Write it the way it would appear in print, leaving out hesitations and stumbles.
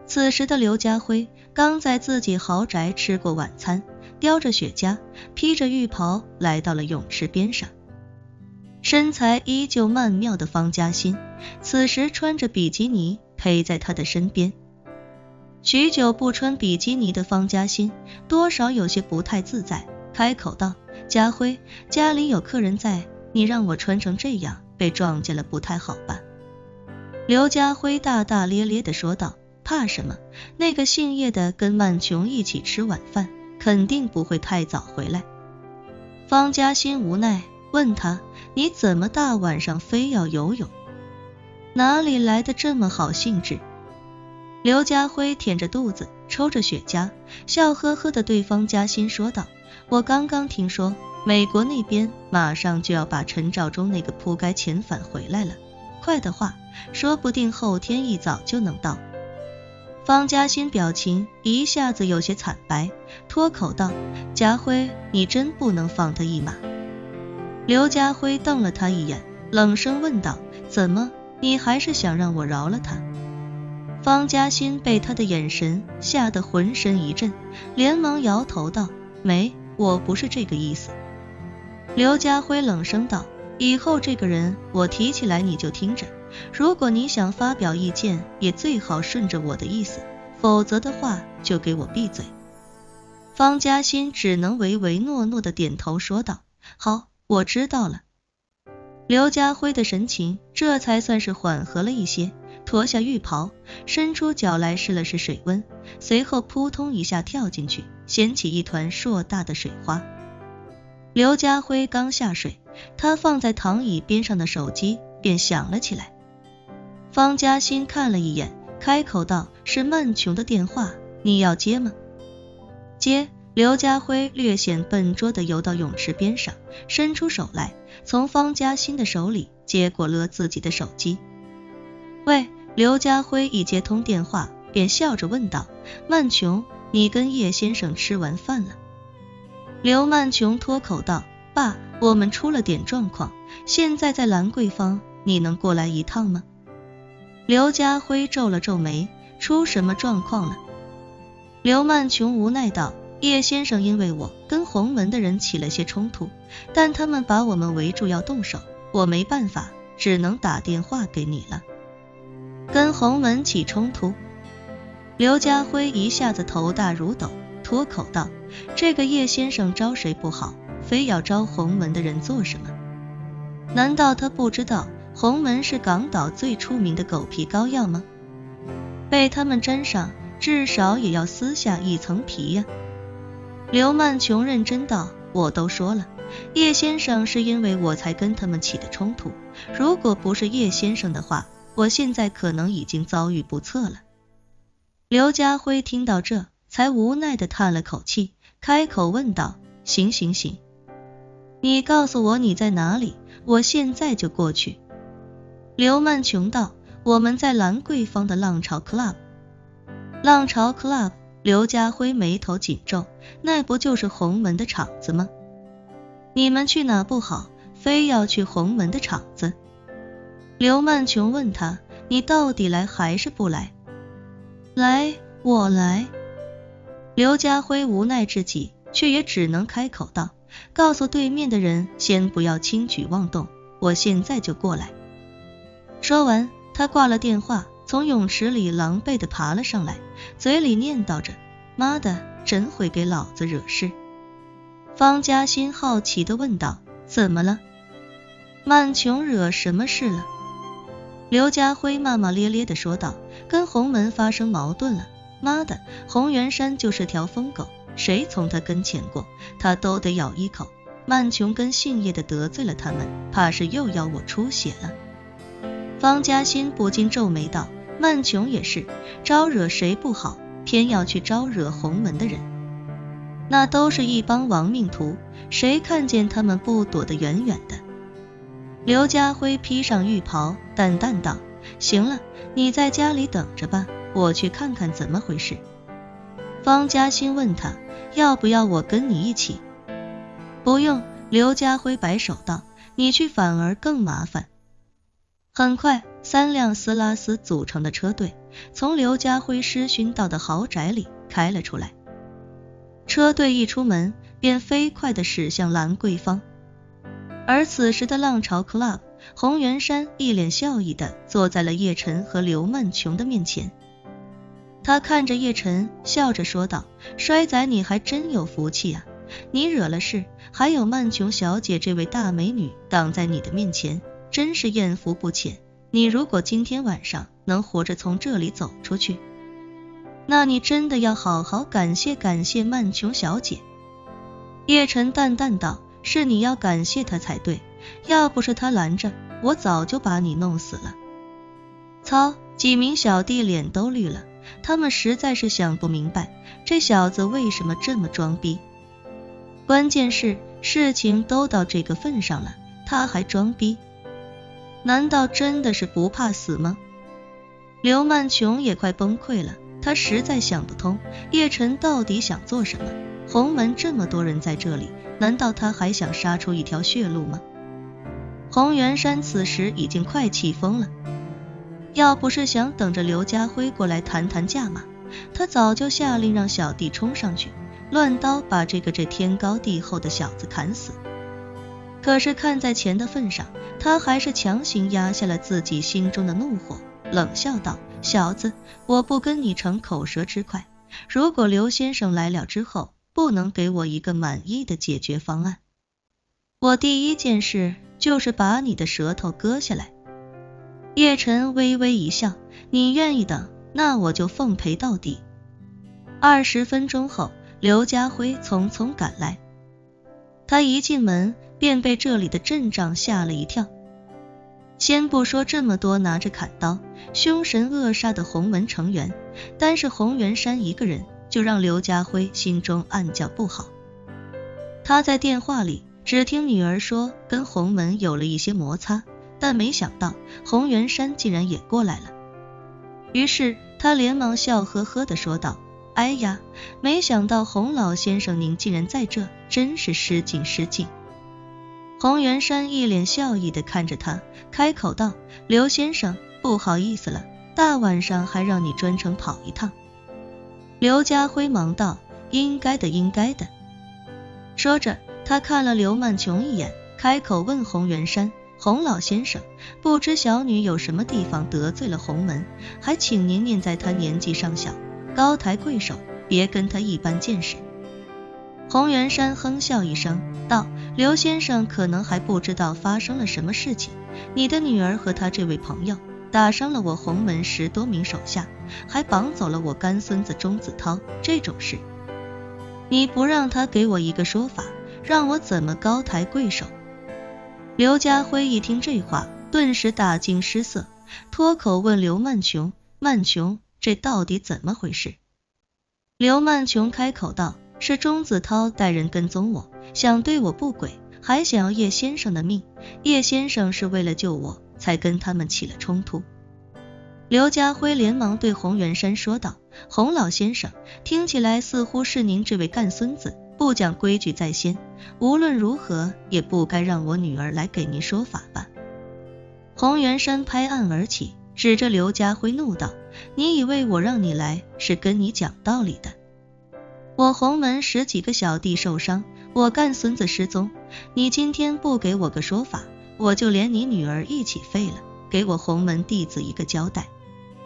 此时的刘家辉刚在自己豪宅吃过晚餐，叼着雪茄，披着浴袍来到了泳池边上。身材依旧曼妙的方嘉欣此时穿着比基尼陪在他的身边。许久不穿比基尼的方嘉欣多少有些不太自在，开口道：家辉，家里有客人在，你让我穿成这样被撞见了不太好吧？刘家辉大大咧咧地说道：怕什么，那个姓叶的跟曼琼一起吃晚饭，肯定不会太早回来。方嘉欣无奈问他：你怎么大晚上非要游泳？哪里来的这么好兴致？刘家辉舔着肚子抽着雪茄，笑呵呵地对方嘉欣说道：我刚刚听说美国那边马上就要把陈兆忠那个扑街遣返回来了，快的话说不定后天一早就能到。方嘉欣表情一下子有些惨白，脱口道：家辉，你真不能放他一马。刘家辉瞪了他一眼，冷声问道：怎么，你还是想让我饶了他？方嘉欣被他的眼神吓得浑身一震，连忙摇头道：没，我不是这个意思。刘家辉冷声道：以后这个人我提起来你就听着，如果你想发表意见也最好顺着我的意思，否则的话就给我闭嘴。方嘉欣只能唯唯诺诺的点头说道：好，我知道了。刘家辉的神情这才算是缓和了一些，脱下浴袍，伸出脚来试了试水温，随后扑通一下跳进去，掀起一团硕大的水花。刘家辉刚下水，他放在躺椅边上的手机便响了起来。方嘉欣看了一眼，开口道：是曼琼的电话，你要接吗？接。刘家辉略显笨拙地游到泳池边上，伸出手来，从方嘉欣的手里接过了自己的手机。喂，刘家辉一接通电话便笑着问道：曼琼，你跟叶先生吃完饭了？刘曼琼脱口道：爸，我们出了点状况，现在在兰桂坊，你能过来一趟吗？刘家辉皱了皱眉：出什么状况了？刘曼琼无奈道：叶先生因为我跟洪门的人起了些冲突，但他们把我们围住要动手，我没办法，只能打电话给你了。跟洪门起冲突？刘家辉一下子头大如斗，脱口道：这个叶先生招谁不好，非要招洪门的人做什么？难道他不知道洪门是港岛最出名的狗皮膏药吗？被他们沾上，至少也要撕下一层皮呀。刘曼琼认真道：我都说了，叶先生是因为我才跟他们起的冲突，如果不是叶先生的话，我现在可能已经遭遇不测了。刘家辉听到这才无奈地叹了口气，开口问道：行行行，你告诉我你在哪里，我现在就过去。刘曼琼道：我们在兰桂坊的浪潮 club。 浪潮 club？刘家辉眉头紧皱，那不就是洪门的场子吗？你们去哪不好，非要去洪门的场子？刘曼琼问他：你到底来还是不来？来，我来。刘家辉无奈至极，却也只能开口道：告诉对面的人先不要轻举妄动，我现在就过来。说完他挂了电话，从泳池里狼狈地爬了上来，嘴里念叨着：妈的，真会给老子惹事。方嘉欣好奇地问道：怎么了？曼琼惹什么事了？刘家辉骂骂咧咧地说道：跟洪门发生矛盾了，妈的，洪元山就是条疯狗，谁从他跟前过，他都得咬一口。曼琼跟姓叶的得罪了他们，怕是又要我出血了。方嘉欣不禁皱眉道：曼琼也是，招惹谁不好，偏要去招惹洪门的人，那都是一帮亡命徒，谁看见他们不躲得远远的。刘家辉披上浴袍，淡淡道：行了，你在家里等着吧，我去看看怎么回事。方嘉欣问他：要不要我跟你一起？不用，刘家辉摆手道：你去反而更麻烦。很快，3辆斯拉斯组成的车队从刘家辉师勋到的豪宅里开了出来。车队一出门，便飞快地驶向兰桂坊。而此时的浪潮 Club， 洪元山一脸笑意地坐在了叶晨和刘曼琼的面前。他看着叶晨，笑着说道：“衰仔，你还真有福气啊！你惹了事，还有曼琼小姐这位大美女挡在你的面前，真是艳福不浅。你如果今天晚上能活着从这里走出去，那你真的要好好感谢曼琼小姐。”叶晨淡淡道：“是你要感谢她才对，要不是她拦着，我早就把你弄死了。”操！几名小弟脸都绿了，他们实在是想不明白，这小子为什么这么装逼。关键是事情都到这个份上了，他还装逼，难道真的是不怕死吗？刘曼琼也快崩溃了，他实在想不通，叶晨到底想做什么？洪门这么多人在这里，难道他还想杀出一条血路吗？洪元山此时已经快气疯了，要不是想等着刘家辉过来谈谈价码，他早就下令让小弟冲上去，乱刀把这天高地厚的小子砍死。可是看在钱的份上，他还是强行压下了自己心中的怒火，冷笑道：“小子，我不跟你逞口舌之快，如果刘先生来了之后不能给我一个满意的解决方案，我第一件事就是把你的舌头割下来。”叶晨微微一笑：“你愿意等，那我就奉陪到底。”20分钟后，刘家辉匆匆赶来，他一进门便被这里的阵仗吓了一跳。先不说这么多拿着砍刀凶神恶煞的洪门成员，单是洪元山一个人就让刘家辉心中暗叫不好。他在电话里只听女儿说跟洪门有了一些摩擦，但没想到洪元山竟然也过来了。于是他连忙笑呵呵地说道：“哎呀，没想到洪老先生您竟然在这，真是失敬失敬。”洪元山一脸笑意地看着他，开口道：“刘先生，不好意思了，大晚上还让你专程跑一趟。”刘家辉忙道：“应该的，应该的。”说着他看了刘曼琼一眼，开口问洪元山：“洪老先生，不知小女有什么地方得罪了洪门，还请您念在她年纪尚小，高抬贵手，别跟她一般见识。”洪元山哼笑一声道：“刘先生可能还不知道发生了什么事情，你的女儿和她这位朋友打伤了我洪门10多名手下，还绑走了我干孙子钟子涛，这种事你不让他给我一个说法，让我怎么高抬贵手？”刘家辉一听这话，顿时大惊失色，脱口问刘曼琼：“曼琼，这到底怎么回事？”刘曼琼开口道：“是钟子涛带人跟踪我，想对我不轨，还想要叶先生的命，叶先生是为了救我才跟他们起了冲突。”刘家辉连忙对洪元山说道：“洪老先生，听起来似乎是您这位干孙子不讲规矩在先，无论如何也不该让我女儿来给您说法吧。”洪元山拍案而起，指着刘家辉怒道：“你以为我让你来是跟你讲道理的？我洪门10几个小弟受伤，我干孙子失踪，你今天不给我个说法，我就连你女儿一起废了，给我洪门弟子一个交代。”